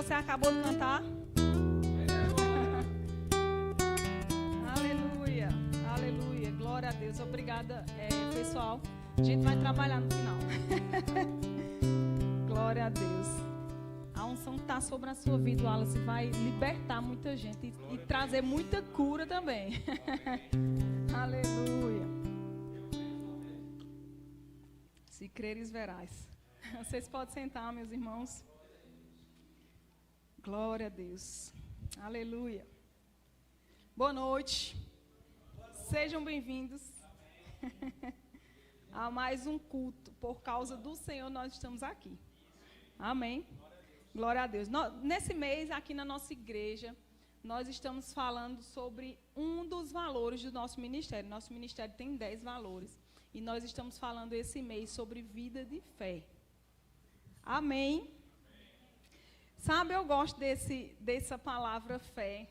você acabou de cantar? Aleluia, aleluia, glória a Deus. Obrigada, pessoal. A gente vai trabalhar no final. Glória a Deus. A unção que está sobre a sua vida, Wallace, vai libertar muita gente e trazer muita cura também. Aleluia. Se creres, verás. Vocês podem sentar, meus irmãos. Glória a Deus. Aleluia. Boa noite. Sejam bem-vindos a mais um culto. Por causa do Senhor, nós estamos aqui. Amém. Glória a Deus. Nesse mês, aqui na nossa igreja, nós estamos falando sobre um dos valores do nosso ministério. Nosso ministério tem 10 valores. E nós estamos falando esse mês sobre vida de fé. Amém. Sabe, eu gosto dessa palavra fé,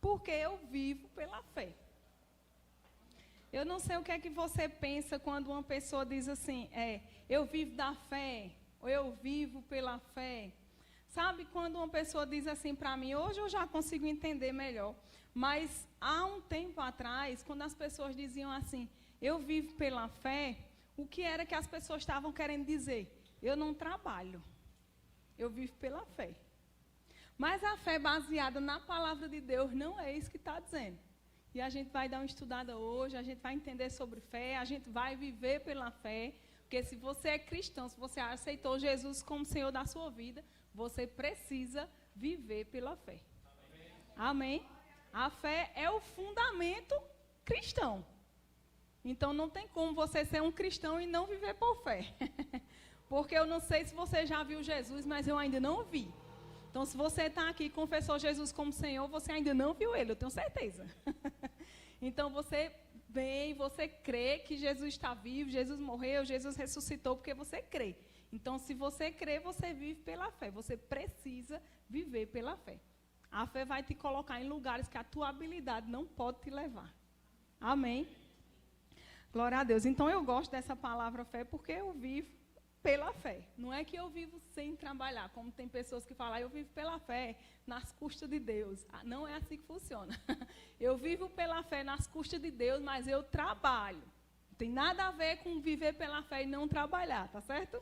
porque eu vivo pela fé. Eu não sei o que é que você pensa quando uma pessoa diz assim, eu vivo da fé, ou eu vivo pela fé. Sabe, quando uma pessoa diz assim para mim, hoje eu já consigo entender melhor, mas há um tempo atrás, quando as pessoas diziam assim, eu vivo pela fé, o que era que as pessoas estavam querendo dizer? Eu não trabalho. Eu vivo pela fé. Mas a fé baseada na palavra de Deus não é isso que está dizendo. E a gente vai dar uma estudada hoje, a gente vai entender sobre fé, a gente vai viver pela fé. Porque se você é cristão, se você aceitou Jesus como Senhor da sua vida, você precisa viver pela fé. Amém? A fé é o fundamento cristão. Então não tem como você ser um cristão e não viver por fé. Porque eu não sei se você já viu Jesus, mas eu ainda não vi. Então, se você está aqui e confessou Jesus como Senhor, você ainda não viu Ele, eu tenho certeza. Então, você vem, você crê que Jesus está vivo, Jesus morreu, Jesus ressuscitou, porque você crê. Então, se você crê, você vive pela fé. Você precisa viver pela fé. A fé vai te colocar em lugares que a tua habilidade não pode te levar. Amém? Glória a Deus. Então, eu gosto dessa palavra fé, porque eu vivo pela fé. Não é que eu vivo sem trabalhar, como tem pessoas que falam, eu vivo pela fé nas custas de Deus. Não é assim que funciona. Eu vivo pela fé nas custas de Deus, mas eu trabalho. Não tem nada a ver com viver pela fé e não trabalhar, tá certo?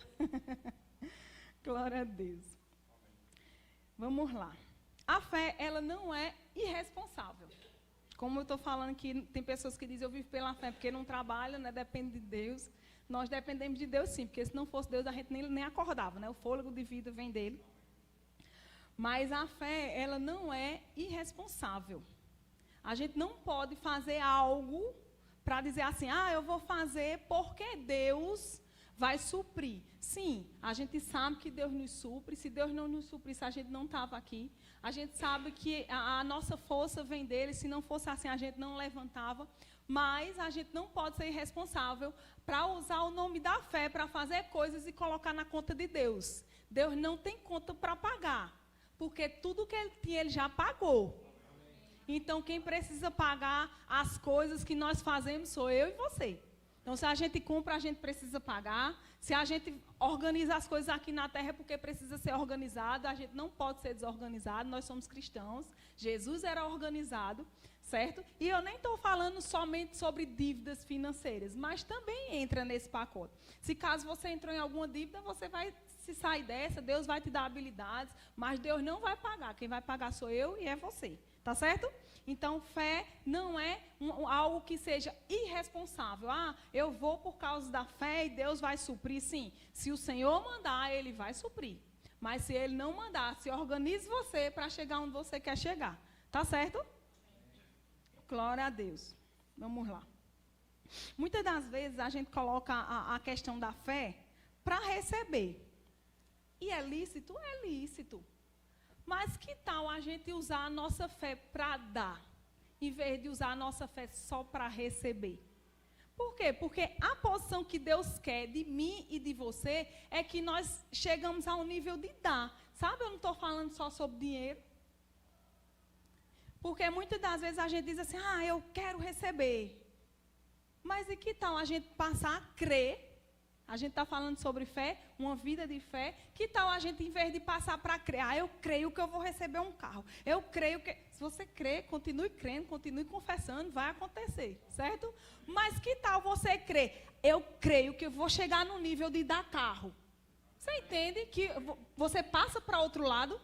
Glória a Deus. Vamos lá. A fé, ela não é irresponsável. Como eu estou falando que tem pessoas que dizem, eu vivo pela fé porque não trabalham, né, depende de Deus. Nós dependemos de Deus sim, porque se não fosse Deus a gente nem acordava, né? O fôlego de vida vem dele. Mas a fé, ela não é irresponsável. A gente não pode fazer algo para dizer assim, eu vou fazer porque Deus vai suprir. Sim, a gente sabe que Deus nos supre. Se Deus não nos suprisse, a gente não estava aqui. A gente sabe que a nossa força vem dele. Se não fosse assim, a gente não levantava. Mas a gente não pode ser irresponsável para usar o nome da fé para fazer coisas e colocar na conta de Deus. Deus não tem conta para pagar, porque tudo que ele tinha, ele já pagou. Então, quem precisa pagar as coisas que nós fazemos sou eu e você. Então, se a gente compra, a gente precisa pagar. Se a gente organiza as coisas aqui na terra, é porque precisa ser organizado. A gente não pode ser desorganizado. Nós somos cristãos. Jesus era organizado, certo? E eu nem estou falando somente sobre dívidas financeiras, mas também entra nesse pacote. Se caso você entrou em alguma dívida, você vai se sair dessa, Deus vai te dar habilidades, mas Deus não vai pagar. Quem vai pagar sou eu e é você. Tá certo? Então, fé não é algo que seja irresponsável. Eu vou por causa da fé e Deus vai suprir. Sim, se o Senhor mandar, Ele vai suprir. Mas se Ele não mandar, se organize você para chegar onde você quer chegar. Tá certo? Glória a Deus. Vamos lá. Muitas das vezes a gente coloca a questão da fé para receber. E é lícito? É lícito. Mas que tal a gente usar a nossa fé para dar, em vez de usar a nossa fé só para receber? Por quê? Porque a posição que Deus quer de mim e de você é que nós chegamos ao nível de dar. Sabe, eu não estou falando só sobre dinheiro. Porque muitas das vezes a gente diz assim, eu quero receber. Mas e que tal a gente passar a crer A gente está falando sobre fé, uma vida de fé. Que tal a gente, em vez de passar para crer, eu creio que eu vou receber um carro. Eu creio que... Se você crê, continue crendo, continue confessando, vai acontecer, certo? Mas que tal você crer? Eu creio que eu vou chegar no nível de dar carro. Você entende que você passa para outro lado?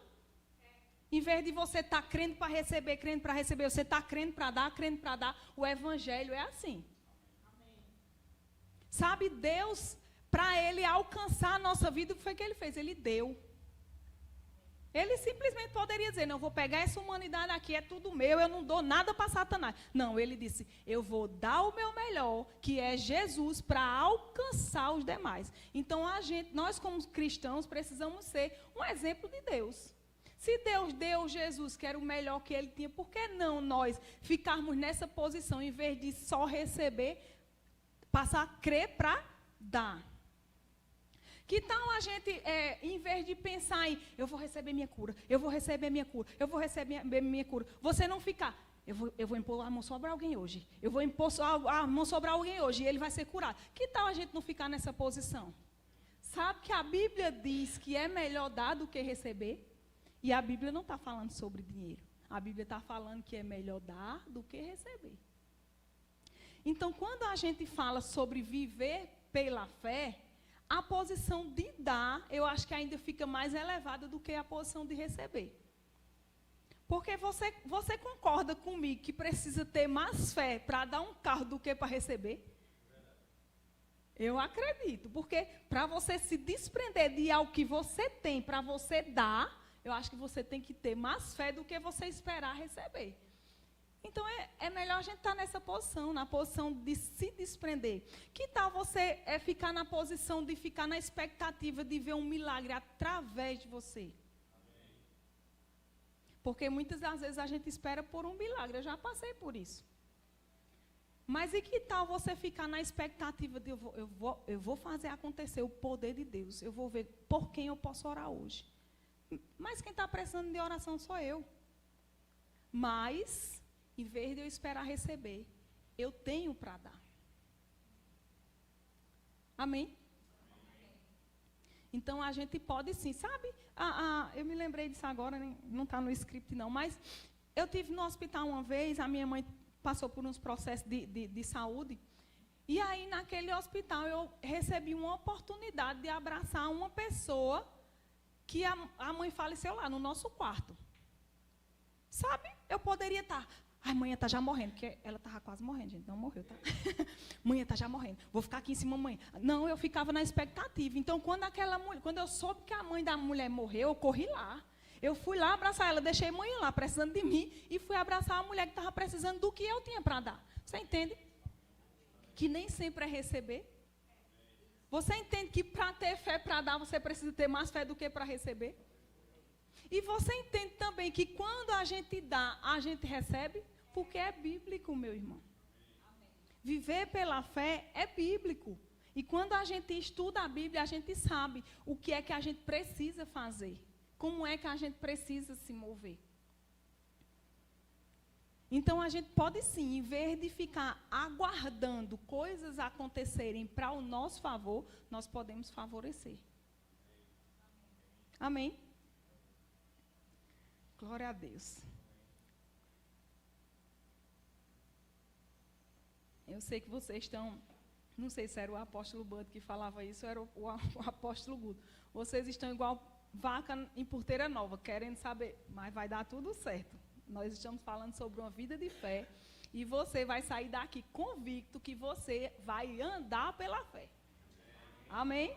Em vez de você estar crendo para receber, você está crendo para dar. O evangelho é assim. Sabe, Deus... Para Ele alcançar a nossa vida, o que foi que Ele fez? Ele deu. Ele simplesmente poderia dizer, não, eu vou pegar essa humanidade aqui, é tudo meu, eu não dou nada para Satanás. Não, Ele disse, eu vou dar o meu melhor, que é Jesus, para alcançar os demais. Então, nós como cristãos, precisamos ser um exemplo de Deus. Se Deus deu Jesus, que era o melhor que Ele tinha, por que não nós ficarmos nessa posição, em vez de só receber, passar a crer para dar? Que tal a gente, em vez de pensar em, eu vou receber minha cura, eu vou receber minha cura, você não ficar, eu vou impor a mão sobre alguém hoje, eu vou impor a mão sobre alguém hoje e ele vai ser curado. Que tal a gente não ficar nessa posição? Sabe que a Bíblia diz que é melhor dar do que receber? E a Bíblia não está falando sobre dinheiro. A Bíblia está falando que é melhor dar do que receber. Então, quando a gente fala sobre viver pela fé, a posição de dar, eu acho que ainda fica mais elevada do que a posição de receber. Porque você concorda comigo que precisa ter mais fé para dar um carro do que para receber? Eu acredito, porque para você se desprender de algo que você tem, para você dar, eu acho que você tem que ter mais fé do que você esperar receber. Então, é melhor a gente estar nessa posição, na posição de se desprender. Que tal você ficar na posição de ficar na expectativa de ver um milagre através de você? Porque muitas das vezes a gente espera por um milagre, eu já passei por isso. Mas e que tal você ficar na expectativa de eu vou fazer acontecer o poder de Deus, eu vou ver por quem eu posso orar hoje. Mas quem está precisando de oração sou eu. Mas... em vez de eu esperar receber, eu tenho para dar. Amém? Então, a gente pode sim, sabe? Eu me lembrei disso agora, não está no script não, mas eu tive no hospital uma vez, a minha mãe passou por uns processos de saúde, e aí naquele hospital eu recebi uma oportunidade de abraçar uma pessoa que a mãe faleceu lá, no nosso quarto. Sabe? Eu poderia estar... Ai, mãe está já morrendo, porque ela estava quase morrendo, gente, não morreu, tá? Mãe está já morrendo, vou ficar aqui em cima, mãe. Não, eu ficava na expectativa. Então, quando eu soube que a mãe da mulher morreu, eu corri lá. Eu fui lá abraçar ela, deixei a mãe lá, precisando de mim, e fui abraçar a mulher que estava precisando do que eu tinha para dar. Você entende? Que nem sempre é receber. Você entende que para ter fé para dar, você precisa ter mais fé do que para receber? E você entende também que quando a gente dá, a gente recebe? Porque é bíblico, meu irmão. Viver pela fé é bíblico. E quando a gente estuda a Bíblia, a gente sabe o que é que a gente precisa fazer. Como é que a gente precisa se mover. Então, a gente pode sim, em vez de ficar aguardando coisas acontecerem para o nosso favor, nós podemos favorecer. Amém? Glória a Deus. Eu sei que vocês estão, não sei se era o apóstolo Bud que falava isso, ou era o apóstolo Guto. Vocês estão igual vaca em porteira nova, querendo saber, mas vai dar tudo certo. Nós estamos falando sobre uma vida de fé e você vai sair daqui convicto que você vai andar pela fé. Amém?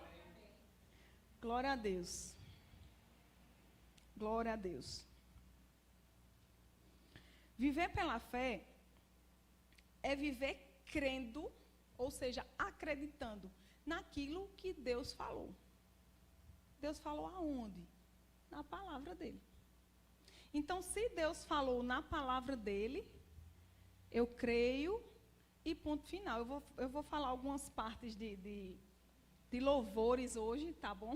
Glória a Deus. Glória a Deus. Viver pela fé é viver crendo, ou seja, acreditando naquilo que Deus falou. Deus falou aonde? Na palavra dele. Então, se Deus falou na palavra dele, eu creio e ponto final. Eu vou falar algumas partes de louvores hoje, tá bom?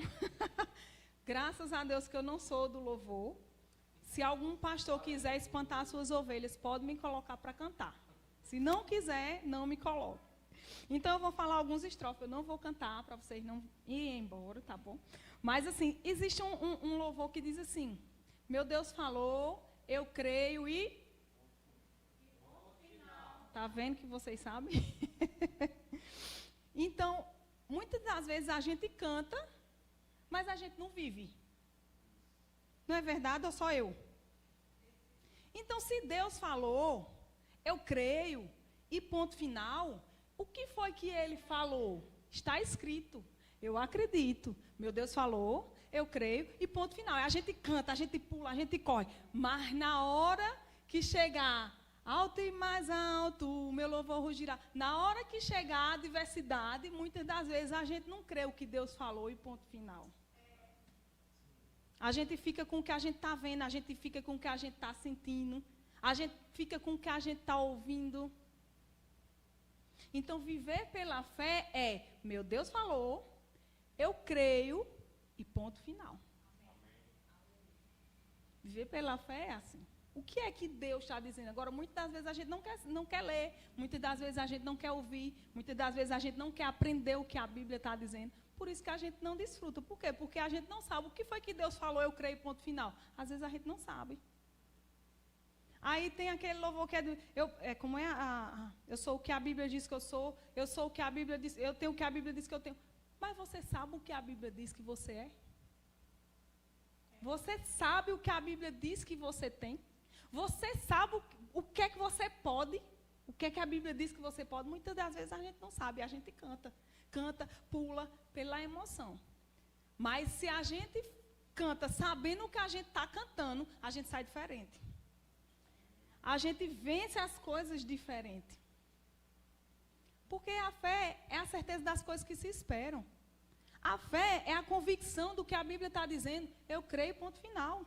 Graças a Deus que eu não sou do louvor. Se algum pastor quiser espantar suas ovelhas, pode me colocar para cantar. Se não quiser, não me coloque. Então, eu vou falar alguns estrofes. Eu não vou cantar para vocês não irem embora, tá bom? Mas, assim, existe um louvor que diz assim: meu Deus falou, eu creio e... Tá vendo que vocês sabem? Então, muitas das vezes a gente canta, mas a gente não vive. Não é verdade ou só eu? Então, se Deus falou, eu creio, e ponto final, o que foi que ele falou? Está escrito. Eu acredito. Meu Deus falou, eu creio, e ponto final. A gente canta, a gente pula, a gente corre. Mas na hora que chegar alto e mais alto, o meu louvor rugirá. Na hora que chegar a adversidade, muitas das vezes a gente não crê o que Deus falou, e ponto final. A gente fica com o que a gente está vendo, a gente fica com o que a gente está sentindo, a gente fica com o que a gente está ouvindo. Então, viver pela fé é, meu Deus falou, eu creio e ponto final. Viver pela fé é assim. O que é que Deus está dizendo? Agora, muitas das vezes a gente não quer ler, muitas das vezes a gente não quer ouvir, muitas das vezes a gente não quer aprender o que a Bíblia está dizendo. Por isso que a gente não desfruta. Por quê? Porque a gente não sabe o que foi que Deus falou, eu creio, ponto final. Às vezes a gente não sabe. Aí tem aquele louvor que é do... eu sou o que a Bíblia diz que eu sou o que a Bíblia diz, eu tenho o que a Bíblia diz que eu tenho. Mas você sabe o que a Bíblia diz que você é? Você sabe o que a Bíblia diz que você tem? Você sabe o que é que você pode? O que é que a Bíblia diz que você pode? Muitas das vezes a gente não sabe, a gente canta. Canta, pula pela emoção. Mas se a gente canta sabendo o que a gente está cantando, a gente sai diferente. A gente vence as coisas diferente. Porque a fé é a certeza das coisas que se esperam. A fé é a convicção do que a Bíblia está dizendo. Eu creio, ponto final.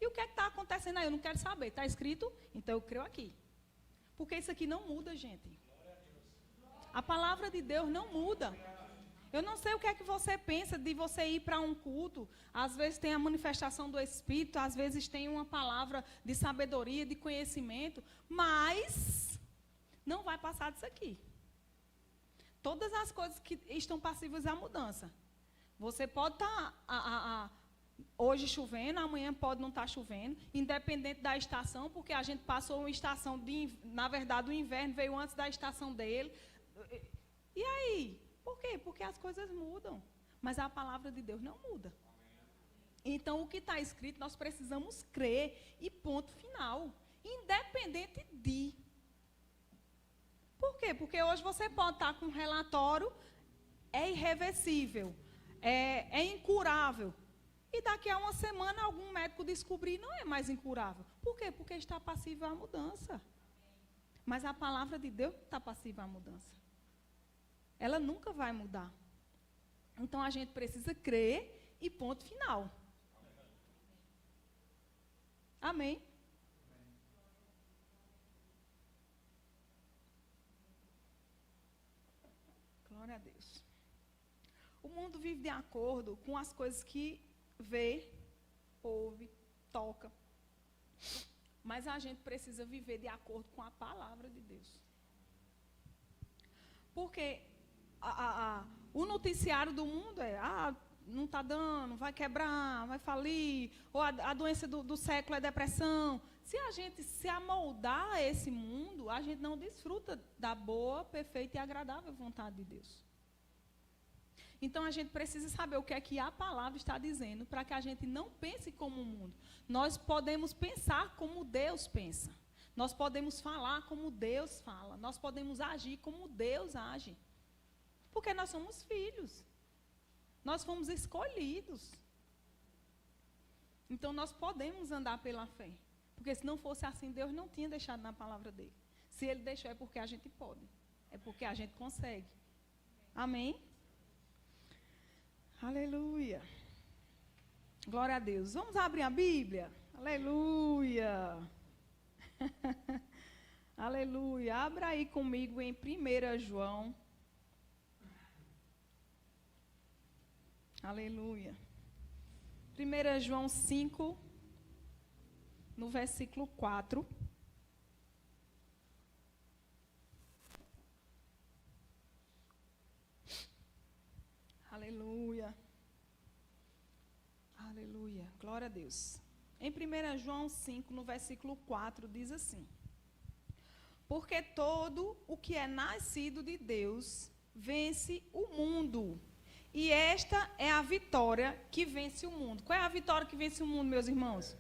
E o que é que está acontecendo aí? Eu não quero saber. Está escrito? Então eu creio aqui. Porque isso aqui não muda, gente. A palavra de Deus não muda. Eu não sei o que é que você pensa de você ir para um culto. Às vezes tem a manifestação do Espírito, às vezes tem uma palavra de sabedoria, de conhecimento, mas não vai passar disso aqui. Todas as coisas que estão passíveis à mudança. Você pode estar hoje chovendo, amanhã pode não estar chovendo, independente da estação, porque a gente passou uma estação, na verdade o inverno veio antes da estação dele. E aí? Por quê? Porque as coisas mudam. Mas a palavra de Deus não muda. Então, o que está escrito, nós precisamos crer e ponto final. Independente de. Por quê? Porque hoje você pode estar com um relatório, é irreversível, é incurável. E daqui a uma semana, algum médico descobrir, não é mais incurável. Por quê? Porque está passível à mudança. Mas a palavra de Deus está passível à mudança. Ela nunca vai mudar. Então, a gente precisa crer e ponto final. Amém? Glória a Deus. O mundo vive de acordo com as coisas que vê, ouve, toca. Mas a gente precisa viver de acordo com a palavra de Deus. Porque o noticiário do mundo é, não está dando, vai quebrar, vai falir, ou a doença do século é depressão. Se a gente se amoldar a esse mundo, a gente não desfruta da boa, perfeita e agradável vontade de Deus. Então, a gente precisa saber o que é que a palavra está dizendo, para que a gente não pense como o mundo. Nós podemos pensar como Deus pensa. Nós podemos falar como Deus fala. Nós podemos agir como Deus age. Porque nós somos filhos. Nós fomos escolhidos. Então, nós podemos andar pela fé. Porque se não fosse assim, Deus não tinha deixado na palavra dele. Se ele deixou, é porque a gente pode. É porque a gente consegue. Amém? Aleluia. Glória a Deus. Vamos abrir a Bíblia? Aleluia. Aleluia. Abra aí comigo em 1 João. Aleluia. 1 João 5, no versículo 4. Aleluia. Aleluia. Glória a Deus. Em 1 João 5, no versículo 4, diz assim: porque todo o que é nascido de Deus vence o mundo. E esta é a vitória que vence o mundo. Qual é a vitória que vence o mundo, meus irmãos?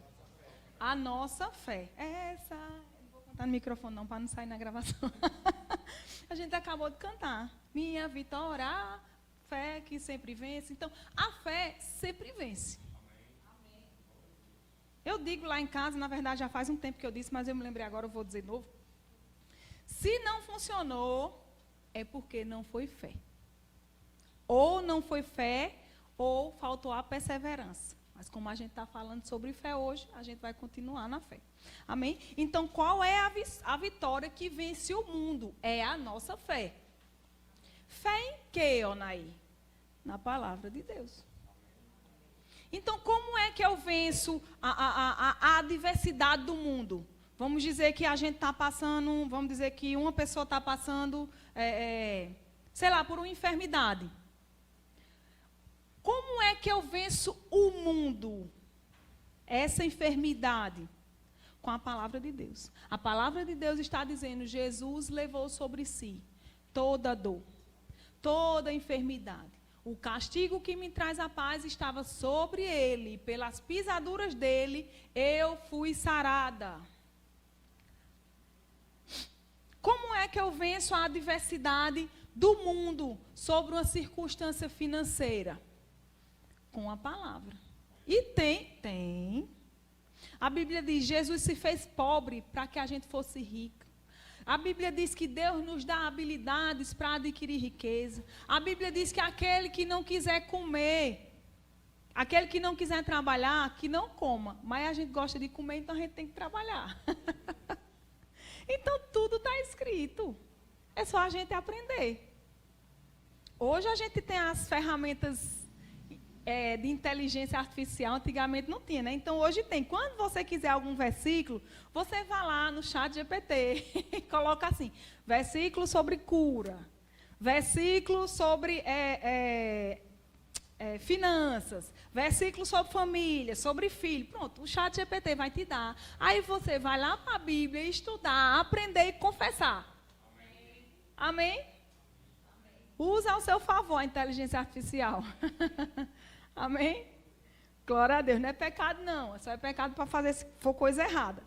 A nossa fé. Essa. Não vou cantar no microfone não, para não sair na gravação. A gente acabou de cantar. Minha vitória, a fé que sempre vence. Então, a fé sempre vence. Eu digo lá em casa, na verdade já faz um tempo que eu disse, mas eu me lembrei agora, eu vou dizer de novo. Se não funcionou, é porque não foi fé. Ou não foi fé, ou faltou a perseverança. Mas como a gente está falando sobre fé hoje, a gente vai continuar na fé. Amém? Então, qual é a vitória que vence o mundo? É a nossa fé. Fé em quê, Onaí? Na palavra de Deus. Então, como é que eu venço a adversidade do mundo? Vamos dizer que a gente está passando, vamos dizer que uma pessoa está passando, sei lá, por uma enfermidade. Como é que eu venço o mundo? Essa enfermidade? Com a palavra de Deus. A palavra de Deus está dizendo, Jesus levou sobre si toda dor, toda enfermidade. O castigo que me traz a paz estava sobre ele. Pelas pisaduras dele, eu fui sarada. Como é que eu venço a adversidade do mundo sobre uma circunstância financeira? Com a palavra. E tem. A Bíblia diz, Jesus se fez pobre para que a gente fosse rico. A Bíblia diz que Deus nos dá habilidades para adquirir riqueza. A Bíblia diz que aquele que não quiser comer, aquele que não quiser trabalhar, que não coma. Mas a gente gosta de comer, então a gente tem que trabalhar. Então tudo está escrito. É só a gente aprender. Hoje a gente tem as ferramentas de inteligência artificial, antigamente não tinha, né? Então hoje tem. Quando você quiser algum versículo, você vai lá no chat GPT e coloca assim, versículo sobre cura, versículo sobre finanças, versículo sobre família, sobre filho. Pronto, o chat GPT vai te dar. Aí você vai lá para a Bíblia estudar, aprender e confessar. Amém? Usa ao seu favor a inteligência artificial. Amém? Glória a Deus. Não é pecado, não. Só é pecado para fazer se for coisa errada.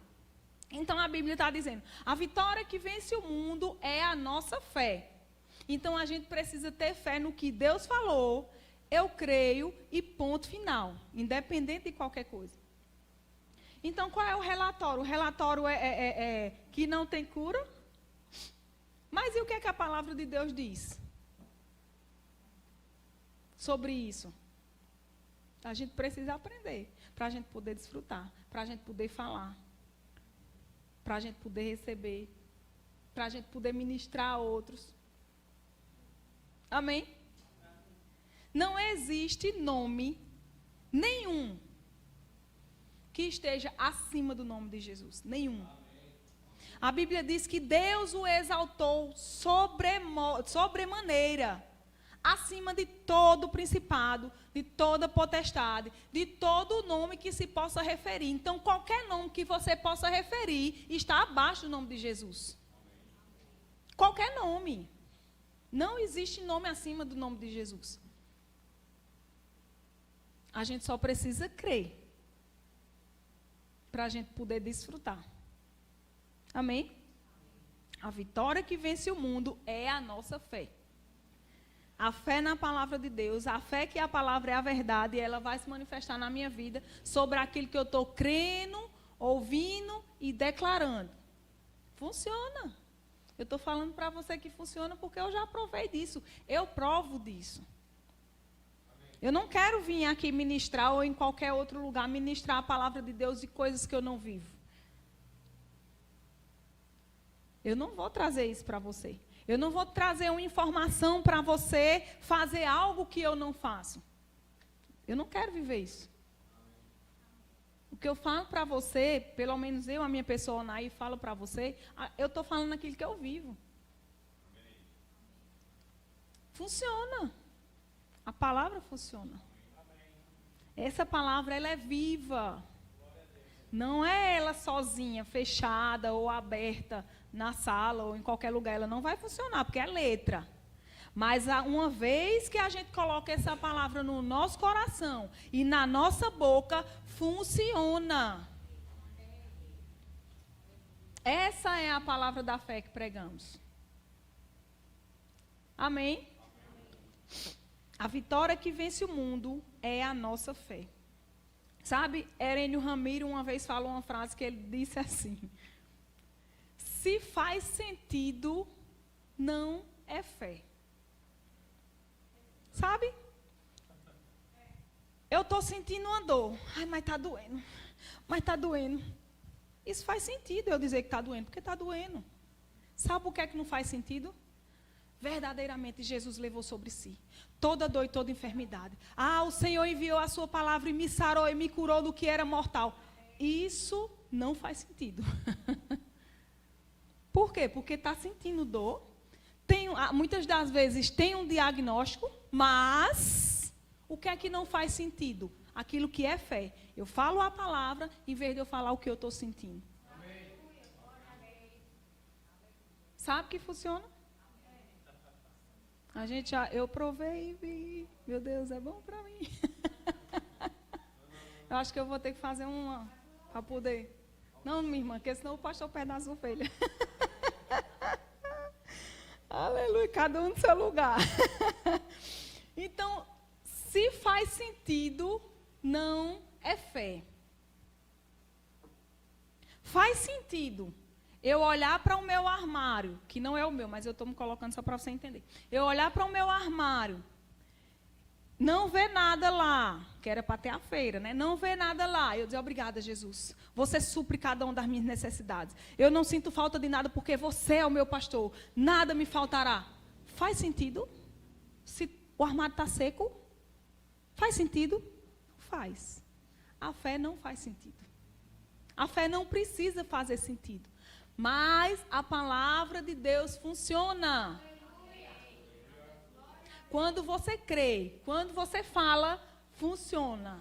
Então, a Bíblia está dizendo, a vitória que vence o mundo é a nossa fé. Então, a gente precisa ter fé no que Deus falou, eu creio e ponto final. Independente de qualquer coisa. Então, qual é o relatório? O relatório é que não tem cura? Mas e o que é que a palavra de Deus diz sobre isso? A gente precisa aprender, para a gente poder desfrutar, para a gente poder falar, para a gente poder receber, para a gente poder ministrar a outros. Amém? Não existe nome nenhum que esteja acima do nome de Jesus. Nenhum. A Bíblia diz que Deus o exaltou sobremaneira, acima de todo principado, de toda potestade, de todo nome que se possa referir. Então, qualquer nome que você possa referir está abaixo do nome de Jesus. Qualquer nome. Não existe nome acima do nome de Jesus. A gente só precisa crer para a gente poder desfrutar. Amém? A vitória que vence o mundo é a nossa fé. A fé na palavra de Deus, a fé que a palavra é a verdade, e ela vai se manifestar na minha vida sobre aquilo que eu estou crendo, ouvindo e declarando. Funciona. Eu estou falando para você que funciona porque eu já provei disso. Eu provo disso. Eu não quero vir aqui ministrar ou em qualquer outro lugar ministrar a palavra de Deus de coisas que eu não vivo. Eu não vou trazer isso para você. Eu não vou trazer uma informação para você fazer algo que eu não faço. Eu não quero viver isso. O que eu falo para você, pelo menos eu, a minha pessoa, Naí, falo para você, eu estou falando aquilo que eu vivo. Funciona. A palavra funciona. Essa palavra, ela é viva. Não é ela sozinha, fechada ou aberta na sala ou em qualquer lugar. Ela não vai funcionar, porque é letra. Mas uma vez que a gente coloca essa palavra no nosso coração e na nossa boca, funciona. Essa é a palavra da fé que pregamos. Amém? A vitória que vence o mundo é a nossa fé. Sabe, Herênio Ramiro uma vez falou uma frase que ele disse assim: se faz sentido, não é fé. Sabe? Eu estou sentindo uma dor. Ai, mas está doendo. Mas está doendo. Isso faz sentido eu dizer que está doendo, porque está doendo. Sabe por que é que não faz sentido? Verdadeiramente Jesus levou sobre si toda dor e toda enfermidade. Ah, o Senhor enviou a sua palavra e me sarou e me curou do que era mortal. Isso não faz sentido. Por quê? Porque está sentindo dor. Muitas das vezes tem um diagnóstico, mas o que é que não faz sentido? Aquilo que é fé. Eu falo a palavra em vez de eu falar o que eu estou sentindo. Sabe que funciona? Eu provei e vi. Meu Deus, é bom para mim. Eu acho que eu vou ter que fazer uma para poder. Não, minha irmã, porque senão o pastor perde as ovelhas. Aleluia, cada um no seu lugar. Então, se faz sentido, não é fé. Faz sentido eu olhar para o meu armário, que não é o meu, mas eu estou me colocando só para você entender. Eu olhar para o meu armário, não ver nada lá, que era para ter a feira, né? Não ver nada lá. Eu dizer, obrigada, Jesus. Você supre cada uma das minhas necessidades. Eu não sinto falta de nada porque você é o meu pastor. Nada me faltará. Faz sentido? Se o armário está seco, faz sentido? Faz. A fé não faz sentido. A fé não precisa fazer sentido. Mas a palavra de Deus funciona. Quando você crê, quando você fala, funciona.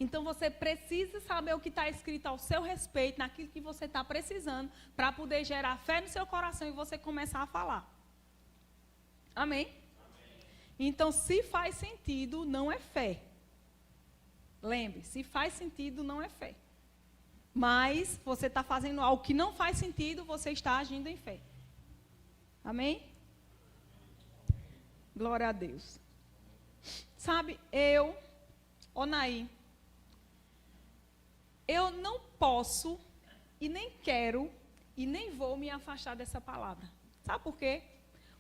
Então você precisa saber o que está escrito ao seu respeito, naquilo que você está precisando, para poder gerar fé no seu coração e você começar a falar. Amém? Então, se faz sentido, não é fé. Lembre, se faz sentido, não é fé. Mas você está fazendo algo que não faz sentido, você está agindo em fé. Amém? Glória a Deus. Sabe, Onaí, eu não posso e nem quero e nem vou me afastar dessa palavra. Sabe por quê?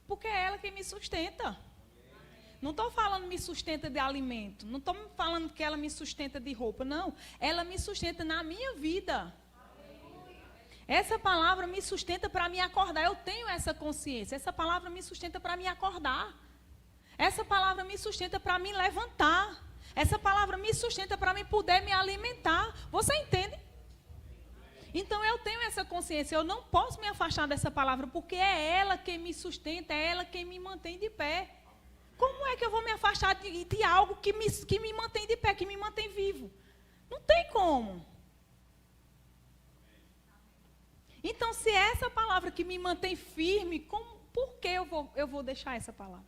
Porque é ela quem me sustenta. Não estou falando me sustenta de alimento. Não estou falando que ela me sustenta de roupa. Não. Ela me sustenta na minha vida. Essa palavra me sustenta para me acordar. Eu tenho essa consciência. Essa palavra me sustenta para me acordar. Essa palavra me sustenta para me levantar. Essa palavra me sustenta para me poder me alimentar. Você entende? Então eu tenho essa consciência. Eu não posso me afastar dessa palavra porque é ela quem me sustenta, é ela quem me mantém de pé. Como é que eu vou me afastar de algo que me mantém de pé, que me mantém vivo? Não tem como. Então, se é essa palavra que me mantém firme, por que eu vou deixar essa palavra?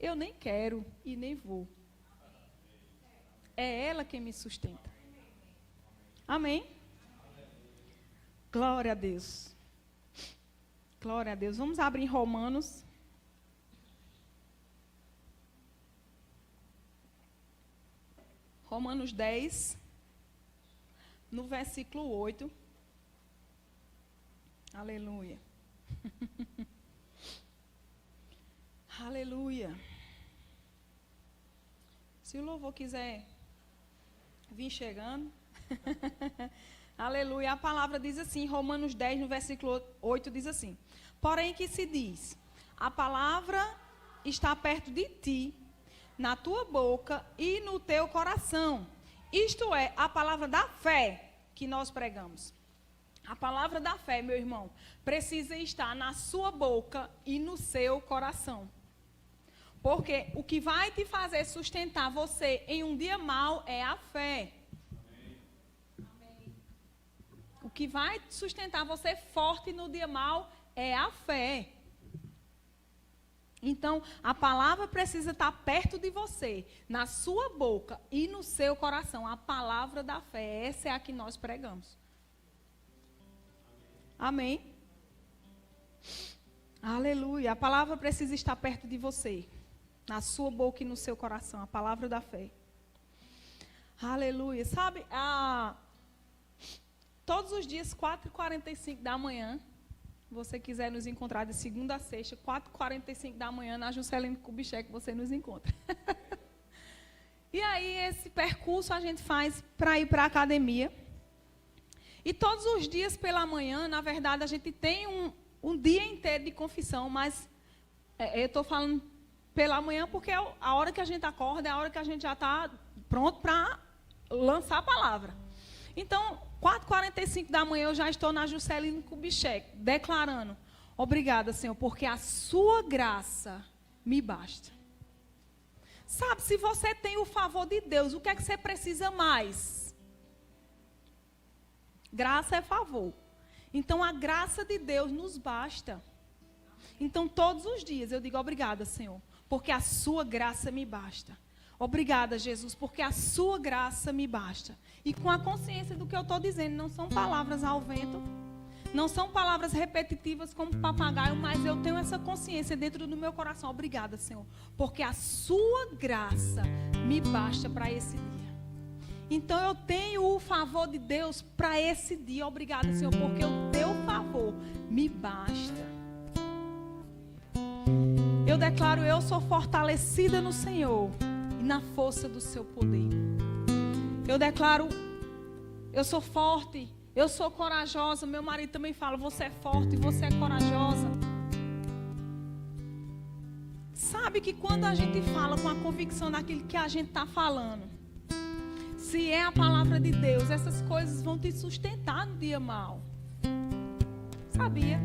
Eu nem quero e nem vou. É ela quem me sustenta. Amém? Glória a Deus. Glória a Deus. Vamos abrir Romanos. Romanos 10, no versículo 8. Aleluia. Aleluia. Se o louvor quiser vir chegando. Aleluia. A palavra diz assim, Romanos 10, no versículo 8, diz assim: porém que se diz, a palavra está perto de ti, na tua boca e no teu coração. Isto é, a palavra da fé que nós pregamos. A palavra da fé, meu irmão, precisa estar na sua boca e no seu coração. Porque o que vai te fazer sustentar você em um dia mau é a fé. Amém. O que vai sustentar você forte no dia mau é a fé. Então, a palavra precisa estar perto de você, na sua boca e no seu coração. A palavra da fé, essa é a que nós pregamos. Amém? Aleluia. A palavra precisa estar perto de você, na sua boca e no seu coração. A palavra da fé. Aleluia. Sabe, todos os dias, 4h45 da manhã, você quiser nos encontrar de segunda a sexta, 4h45 da manhã, na Juscelino Kubitschek, você nos encontra. E aí, esse percurso a gente faz para ir para a academia. E todos os dias pela manhã, na verdade, a gente tem um dia inteiro de confissão, mas eu estou falando pela manhã porque é a hora que a gente acorda, é a hora que a gente já está pronto para lançar a palavra. Então, 4h45 da manhã eu já estou na Juscelino Kubitschek, declarando: obrigada, Senhor, porque a sua graça me basta. Sabe, se você tem o favor de Deus, o que é que você precisa mais? Graça é favor. Então, a graça de Deus nos basta. Então, todos os dias eu digo: obrigada, Senhor, porque a sua graça me basta. Obrigada, Jesus, porque a sua graça me basta. E com a consciência do que eu estou dizendo, não são palavras ao vento, não são palavras repetitivas como papagaio, mas eu tenho essa consciência dentro do meu coração. Obrigada, Senhor, porque a sua graça me basta para esse dia. Então eu tenho o favor de Deus para esse dia. Obrigada, Senhor, porque o teu favor me basta. Eu declaro: eu sou fortalecida no Senhor e na força do seu poder. Eu declaro: eu sou forte, eu sou corajosa. Meu marido também fala: você é forte, você é corajosa. Sabe que quando a gente fala com a convicção daquilo que a gente está falando, se é a palavra de Deus, essas coisas vão te sustentar no dia mau. Sabia?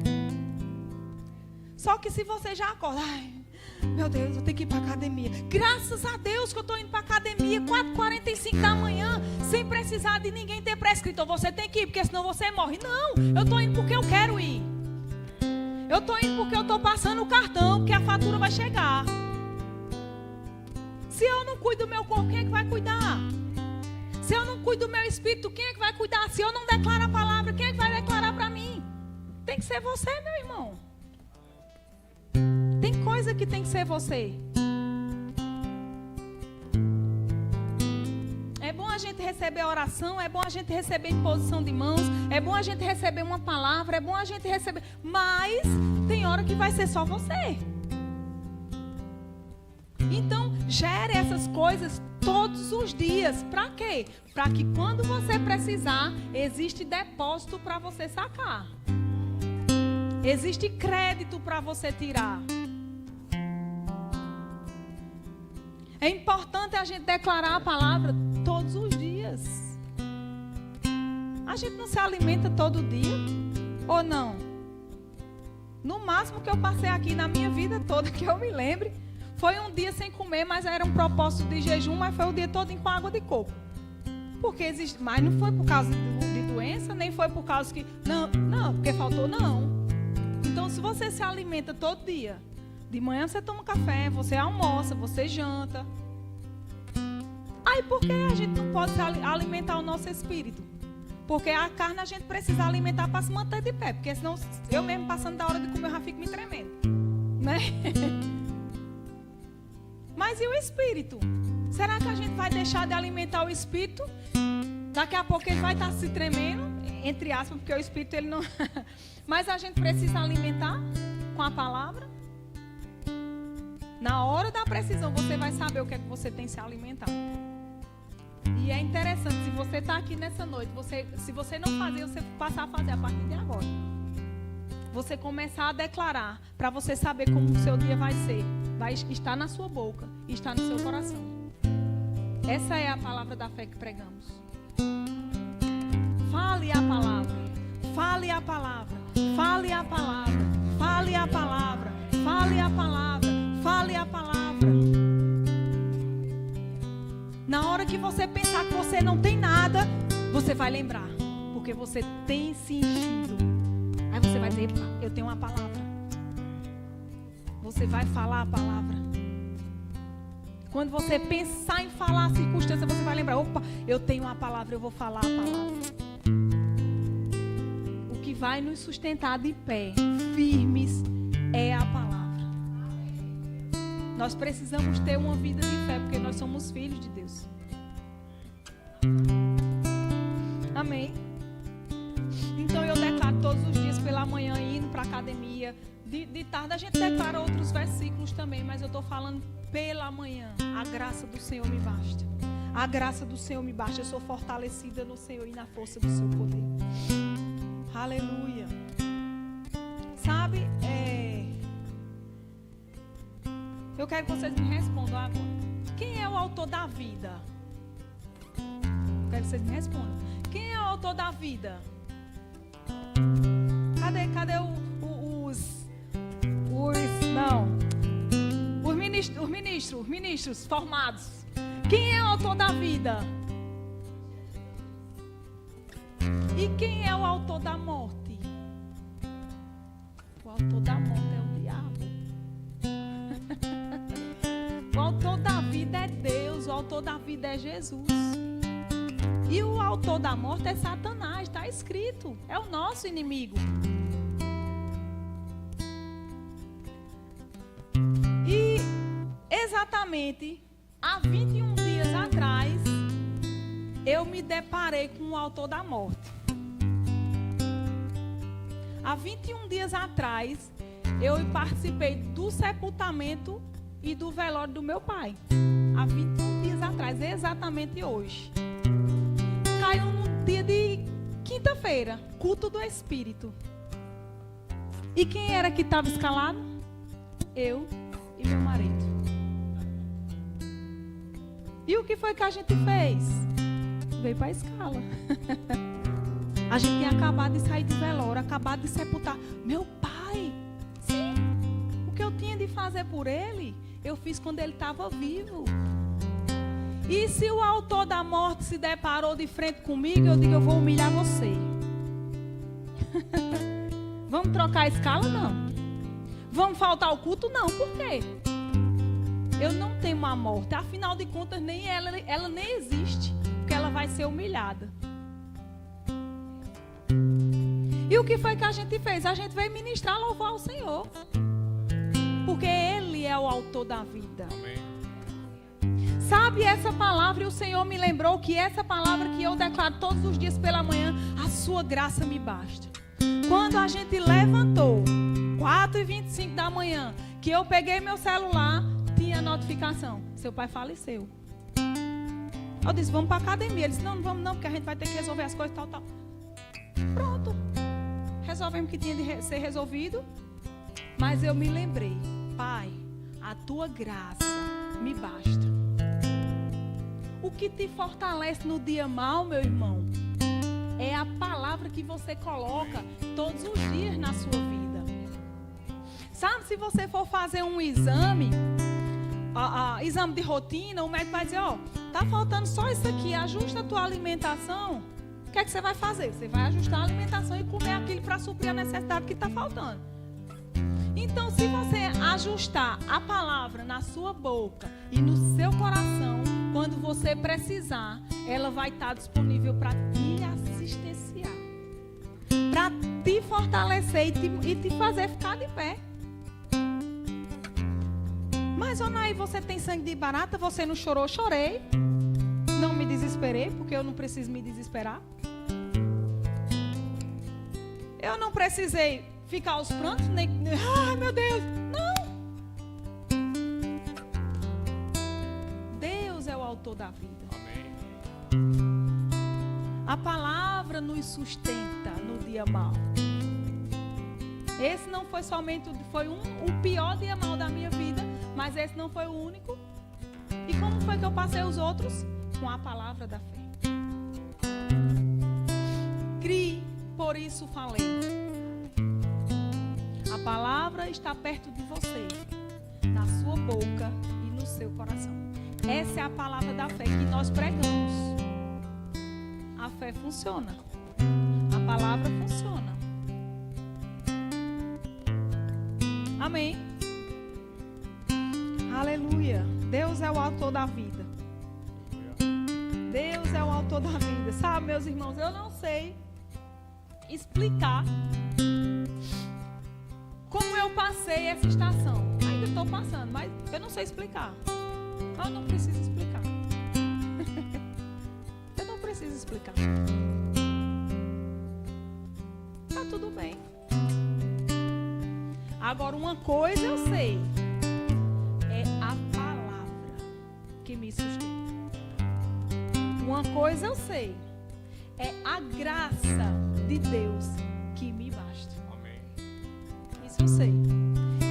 Só que se você já acorda: ai, meu Deus, eu tenho que ir para a academia. Graças a Deus que eu estou indo para a academia 4h45 da manhã, sem precisar de ninguém ter prescrito: você tem que ir, porque senão você morre. Não, eu estou indo porque eu quero ir. Eu estou indo porque eu estou passando o cartão, porque a fatura vai chegar. Se eu não cuido do meu corpo, quem é que vai cuidar? Se eu não cuido do meu espírito, quem é que vai cuidar? Se eu não declaro a palavra, quem é que vai declarar para mim? Tem que ser você, meu irmão. Tem coisa que tem que ser você. É bom a gente receber oração, é bom a gente receber imposição de mãos, é bom a gente receber uma palavra, é bom a gente receber... Mas tem hora que vai ser só você. Então, gere essas coisas todos os dias. Para quê? Para que quando você precisar, existe depósito para você sacar. Existe crédito para você tirar. É importante a gente declarar a palavra todos os dias. A gente não se alimenta todo dia, ou não? No máximo que eu passei aqui na minha vida toda, que eu me lembre, foi um dia sem comer, mas era um propósito de jejum, mas foi o dia todo com água de coco. Porque existe, mas não foi por causa de doença, nem foi por causa que... Não, porque faltou, não. Então, se você se alimenta todo dia, de manhã você toma café, você almoça, você janta. Aí por que a gente não pode alimentar o nosso espírito? Porque a carne a gente precisa alimentar para se manter de pé. Porque senão eu mesmo passando da hora de comer eu já fico me tremendo. Né? Mas e o espírito? Será que a gente vai deixar de alimentar o espírito? Daqui a pouco ele vai estar se tremendo, entre aspas, porque o espírito ele não... Mas a gente precisa alimentar com a palavra. Na hora da precisão, você vai saber o que é que você tem se alimentar. E é interessante, se você está aqui nessa noite, se você não fazer, você passar a fazer a partir de agora. Você começar a declarar, para você saber como o seu dia vai ser. Vai estar na sua boca, está no seu coração. Essa é a palavra da fé que pregamos. Fale a palavra. Fale Fale a palavra. Fale a palavra. Fale a palavra. Fale a palavra. Fale a palavra. Na hora que você pensar que você não tem nada, você vai lembrar. Porque você tem se enchido. Aí você vai dizer, epa, eu tenho uma palavra. Você vai falar a palavra. Quando você pensar em falar a circunstância, você vai lembrar, opa, eu tenho uma palavra, eu vou falar a palavra. O que vai nos sustentar de pé, firmes, é a palavra. Nós precisamos ter uma vida de fé, porque nós somos filhos de Deus. Amém. Então eu declaro todos os dias pela manhã, indo para a academia. De tarde a gente declara outros versículos também, mas eu estou falando pela manhã. A graça do Senhor me basta. A graça do Senhor me basta. Eu sou fortalecida no Senhor e na força do seu poder. Aleluia. Sabe, eu quero que vocês me respondam agora. Quem é o autor da vida? Eu quero que vocês me respondam. Quem é o autor da vida? Cadê os ministros formados? Quem é o autor da vida? E quem é o autor da morte? O autor da morte é o diabo. O autor da vida é Deus, o autor da vida é Jesus. E o autor da morte é Satanás, está escrito. É o nosso inimigo. E exatamente há 21 dias atrás, eu me deparei com o autor da morte. Há 21 dias atrás, eu participei do sepultamento e do velório do meu pai. Há 21 dias atrás, exatamente hoje. Caiu no dia de quinta-feira, culto do Espírito. E quem era que estava escalado? Eu e meu marido. E o que foi que a gente fez? Veio para a escala. A gente tinha acabado de sair de velório, acabado de sepultar meu pai. Sim, o que eu tinha de fazer por ele, eu fiz quando ele estava vivo. E se o autor da morte se deparou de frente comigo, eu digo, eu vou humilhar você. Vamos trocar a escala? Não. Vamos faltar o culto? Não. Por quê? Eu não tenho uma morte. Afinal de contas, nem ela nem existe. Porque ela vai ser humilhada. E o que foi que a gente fez? A gente veio ministrar, louvar o Senhor. Porque Ele é o autor da vida. Amém. Sabe essa palavra, e o Senhor me lembrou que essa palavra que eu declaro todos os dias pela manhã, a sua graça me basta. Quando a gente levantou, 4h25 da manhã, que eu peguei meu celular, tinha notificação, seu pai faleceu. Eu disse, vamos para a academia. Ele disse, não vamos não, porque a gente vai ter que resolver as coisas, tal. Pronto. Resolvemos o que tinha de ser resolvido. Mas eu me lembrei, Pai, a tua graça me basta. O que te fortalece no dia mau, meu irmão, é a palavra que você coloca todos os dias na sua vida. Sabe, se você for fazer um exame, exame de rotina, o médico vai dizer, tá faltando só isso aqui, ajusta a tua alimentação. O que é que você vai fazer? Você vai ajustar a alimentação e comer aquilo para suprir a necessidade que está faltando. Então, se você ajustar a palavra na sua boca e no seu coração, quando você precisar, ela vai estar disponível para te assistenciar, para te fortalecer e te fazer ficar de pé. Mas, Onaí, você tem sangue de barata? Você não chorou? Chorei. Não me desesperei, porque eu não preciso me desesperar. Eu não precisei ficar aos prantos, nem... Ai, meu Deus! Não! Deus é o autor da vida. Amém. A palavra nos sustenta no dia mau. Esse não foi somente... Foi o pior dia mau da minha vida, mas esse não foi o único. E como foi que eu passei os outros? Com a palavra da fé. Crie, por Por isso falei. A palavra está perto de você, na sua boca e no seu coração. Essa é a palavra da fé que nós pregamos. A fé funciona. A palavra funciona. Amém. Aleluia. Deus é o autor da vida. Deus é o autor da vida. Sabe, meus irmãos, eu não sei explicar como eu passei essa estação. Ainda estou passando, mas eu não sei explicar. Eu não preciso explicar. Eu não preciso explicar. Tá tudo bem. Agora, uma coisa eu sei. É a palavra que me sustenta. Uma coisa eu sei. É a graça de Deus que me basta. Amém. Isso eu sei.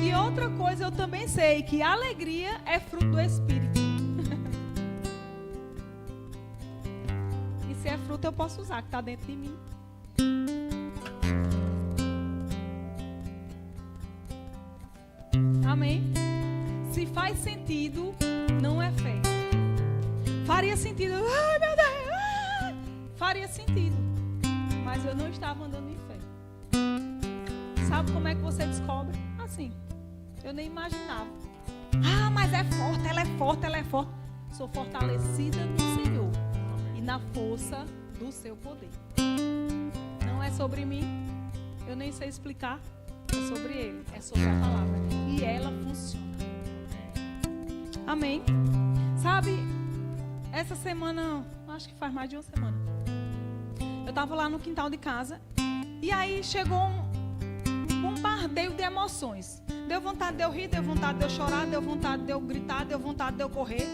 E outra coisa eu também sei, que a alegria é fruto do Espírito. E se é fruto eu posso usar, que está dentro de mim. Amém? Se faz sentido, não é fé. Faria sentido, ai meu Deus, faria sentido. Mas eu não estava andando em fé. Sabe como é que você descobre? Assim, eu nem imaginava. Ah, mas é forte, ela é forte, ela é forte. Sou fortalecida no Senhor e na força do seu poder. Não é sobre mim, eu nem sei explicar. É sobre Ele, é sobre a palavra. E ela funciona. Amém? Sabe, essa semana, acho que faz mais de uma semana, eu estava lá no quintal de casa. E aí chegou um bombardeio de emoções. Deu vontade de eu rir, deu vontade de eu chorar, deu vontade de eu gritar, deu vontade de eu correr.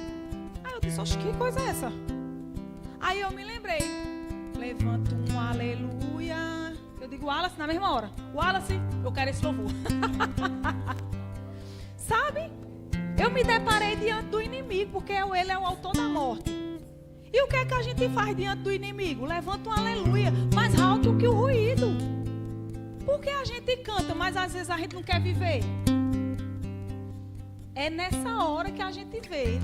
Aí eu disse, oxe, que coisa é essa? Aí eu me lembrei. Levanto um aleluia. Eu digo, Wallace, na mesma hora. Wallace, eu quero esse louvor. Sabe? Eu me deparei diante do inimigo, porque ele é o autor da morte. E o que é que a gente faz diante do inimigo? Levanta um aleluia, mais alto que o ruído. Porque a gente canta, mas às vezes a gente não quer viver. É nessa hora que a gente vê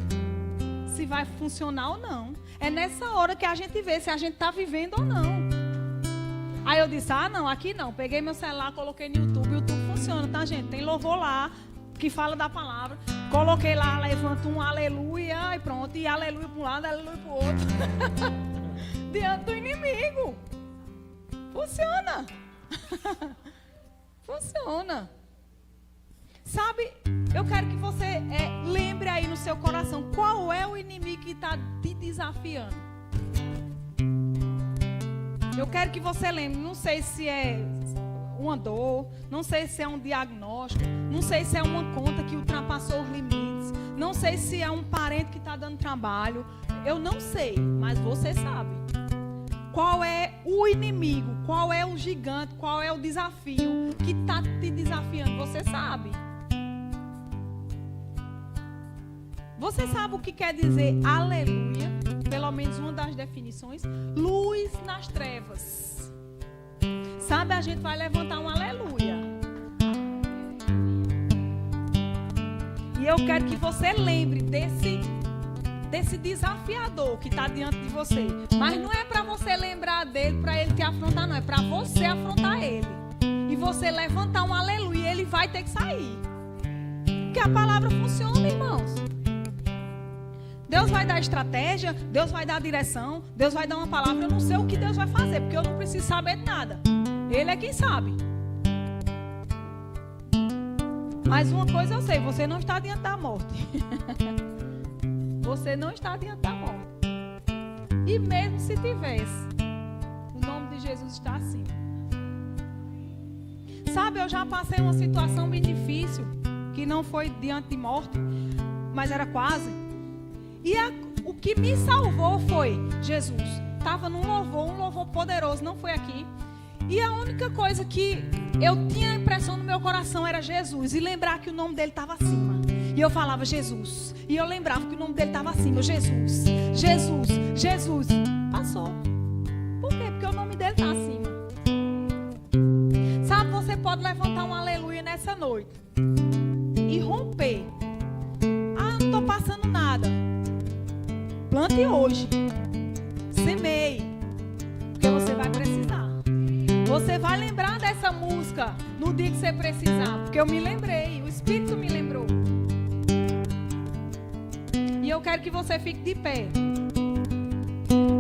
se vai funcionar ou não. É nessa hora que a gente vê se a gente está vivendo ou não. Aí eu disse, ah não, aqui não. Peguei meu celular, coloquei no YouTube. O YouTube funciona, tá gente? Tem louvor lá que fala da palavra. Coloquei lá, levanto um aleluia e pronto. E aleluia para um lado, aleluia para o outro. Diante do inimigo. Funciona. Funciona. Sabe, eu quero que você lembre aí no seu coração qual é o inimigo que está te desafiando. Eu quero que você lembre, não sei se é uma dor, não sei se é um diagnóstico, não sei se é uma conta que ultrapassou os limites, não sei se é um parente que está dando trabalho, eu não sei, mas você sabe. Qual é o inimigo, qual é o gigante, qual é o desafio que está te desafiando, você sabe. Você sabe o que quer dizer aleluia? Pelo menos uma das definições. Luz nas trevas. Sabe, a gente vai levantar um aleluia. E eu quero que você lembre desse desafiador que está diante de você. Mas não é para você lembrar dele, para ele te afrontar, não. É para você afrontar ele. E você levantar um aleluia e ele vai ter que sair. Porque a palavra funciona, irmãos. Deus vai dar estratégia, Deus vai dar direção, Deus vai dar uma palavra. Eu não sei o que Deus vai fazer, porque eu não preciso saber de nada. Ele é quem sabe. Mas uma coisa eu sei, você não está diante da morte. Você não está diante da morte. E mesmo se tivesse, o nome de Jesus está acima. Sabe, eu já passei uma situação bem difícil, que não foi diante de morte, mas era quase. E o que me salvou foi Jesus. Estava num louvor, um louvor poderoso, não foi aqui. E a única coisa que eu tinha a impressão no meu coração era Jesus. E lembrar que o nome dele estava acima. E eu falava Jesus. E eu lembrava que o nome dele estava acima. Jesus, Jesus, Jesus. Passou. Por quê? Porque o nome dele está acima. pode levantar um aleluia nessa noite e romper. Ah, não estou passando nada. Plante hoje. Semeie. Porque você vai precisar. Você vai lembrar dessa música no dia que você precisar. Porque eu me lembrei. O Espírito me lembrou. E eu quero que você fique de pé.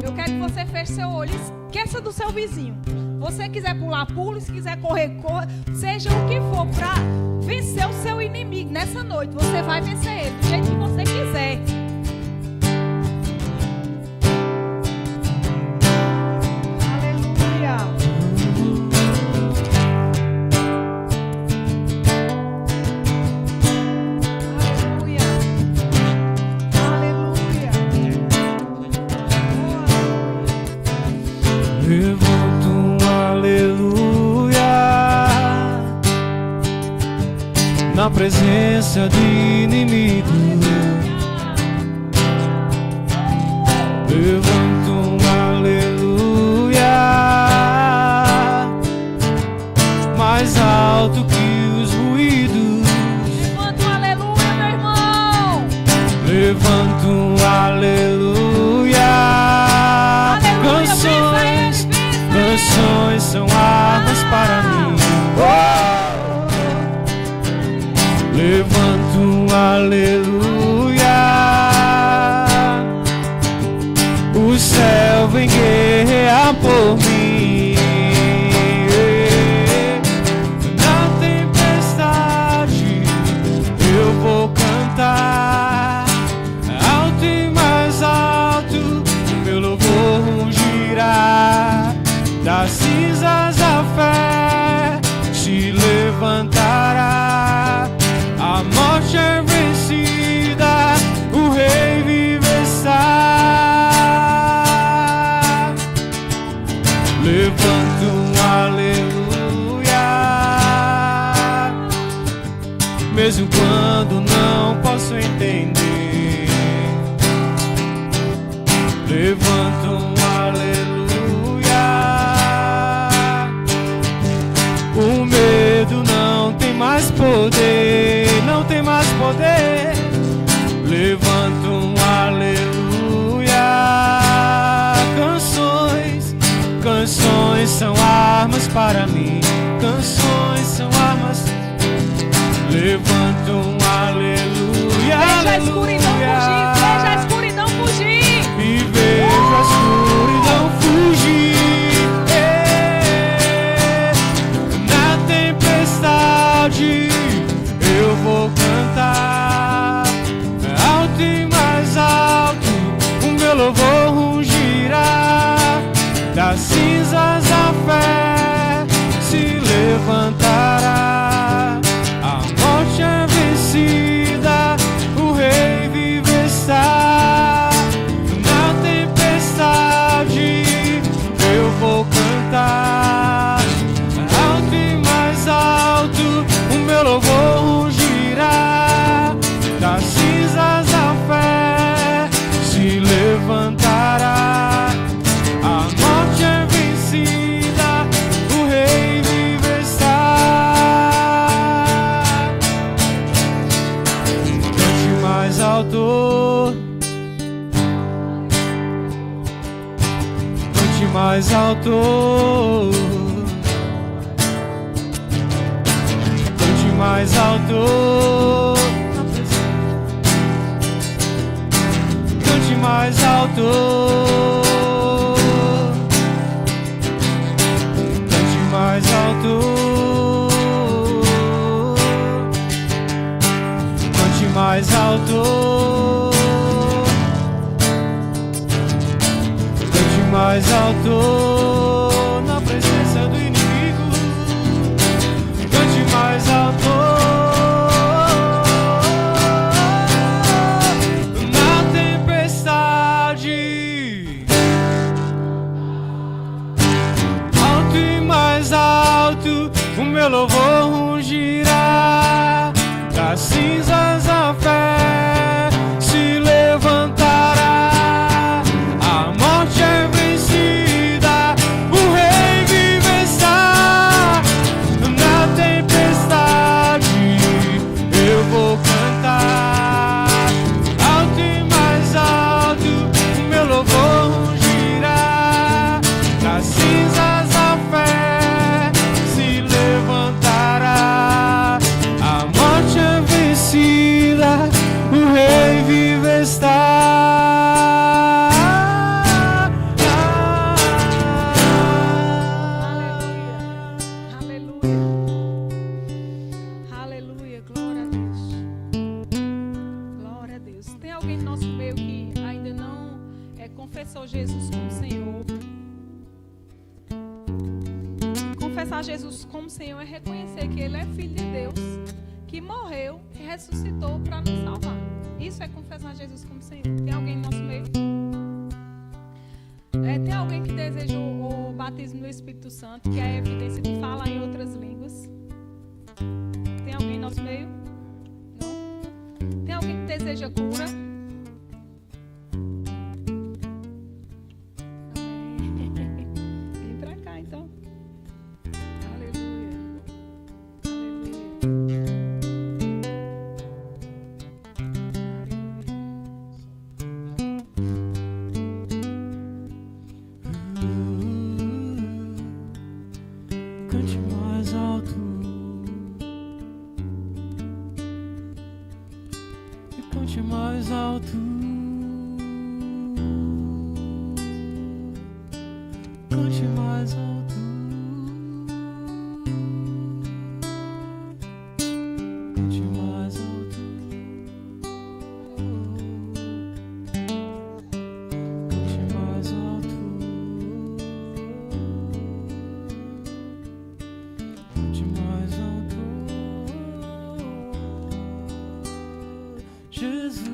Eu quero que você feche seu olho. Esqueça do seu vizinho. Você quiser pular, pule. Se quiser correr, corra. Seja o que for para vencer o seu inimigo nessa noite. Você vai vencer ele do jeito que você quiser. Aleluia. Aleluia. Aleluia. Levanto um aleluia na presença do inimigo. Levanto um aleluia mais alto que os ruídos. Levanta um aleluia, meu irmão. Levanto um aleluia. Canções são armas para mim. Levanto um aleluia. O céu vem guerrear por mim. Na tempestade eu vou cantar alto e mais alto. Meu louvor rugirá. Das cinzas a fé se levantará. A morte é vencida, o rei vive está. Levanto um aleluia, mesmo quando não posso entender. Levanto um aleluia. O medo não tem mais poder, não tem mais poder. Levanto um aleluia. Canções são armas para mim. Canções são armas. Levanto um aleluia. Veja a escuridão fugir, veja a escuridão fugir. E vejo a escuridão fugir. Eu vou cantar alto e mais alto, o meu louvor rugirá. Das cinzas a fé se levantará. A morte é vencida, o rei vive está. Na tempestade eu vou cantar alto e mais alto, o meu louvor rugirá. Das cinzas a fé se levantará. A morte é vencida, o rei vive está. Cante mais alto, cante mais alto. Mais alto, cante mais alto, cante mais alto, cante mais alto, cante mais alto na presença do inimigo. Cante mais alto. Na tempestade, alto e mais alto, o meu louvor rugirá. Das cinzas a fé se levantará. A morte é vencida, o rei vive está. Na confessar Jesus como Senhor é reconhecer que Ele é Filho de Deus, que morreu e ressuscitou para nos salvar. Isso é confessar Jesus como Senhor. Tem alguém no nosso meio? Tem alguém que deseja o batismo no Espírito Santo, que é a evidência de falar em outras línguas? Tem alguém no nosso meio? Não? Tem alguém que deseja cura? Vem pra cá então. Aleluia. Aleluia. Cante mais alto e cante mais alto. Cante mais alto. Cante mais alto. Cante mais alto. Cante mais alto, Jesus.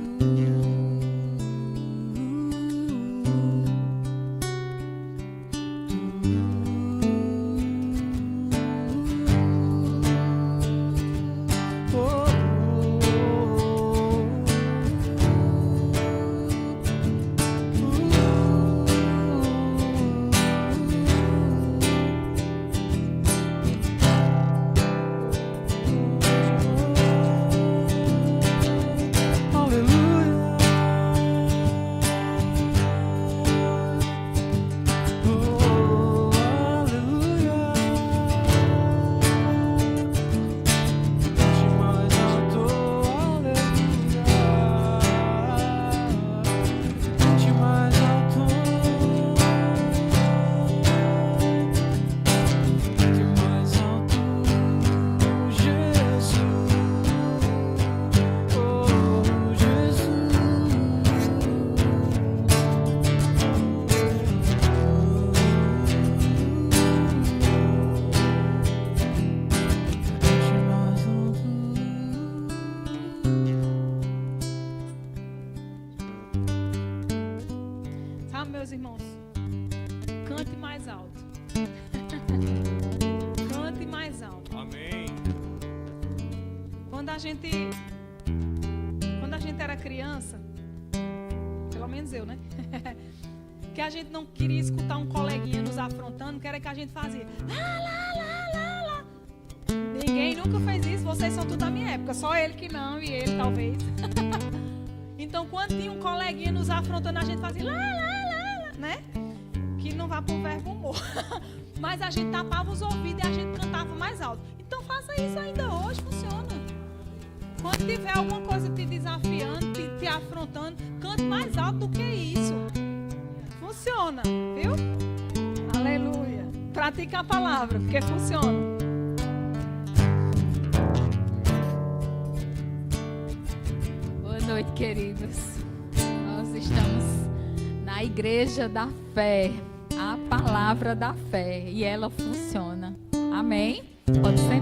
Sabe, meus irmãos? Cante mais alto. Cante mais alto. Amém. Quando a gente era criança, pelo menos eu, né? Que a gente não queria escutar um coleguinha nos afrontando, que era que a gente fazia. Lá, lá, lá, lá, lá. Ninguém nunca fez isso, vocês são tudo da minha época, só ele que não e ele talvez. Então, quando tinha um coleguinha nos afrontando, a gente fazia lá, lá, lá, lá, né? Que não vá pro verbo humor. Mas a gente tapava os ouvidos e a gente cantava mais alto. Então, faça isso ainda hoje, funciona. Quando tiver alguma coisa te desafiando, te afrontando, cante mais alto do que isso. Funciona, viu? Aleluia. Pratica a palavra, porque funciona. Boa noite, queridos. Nós estamos na Igreja da Fé, a palavra da fé, e ela funciona. Amém? Pode sentar.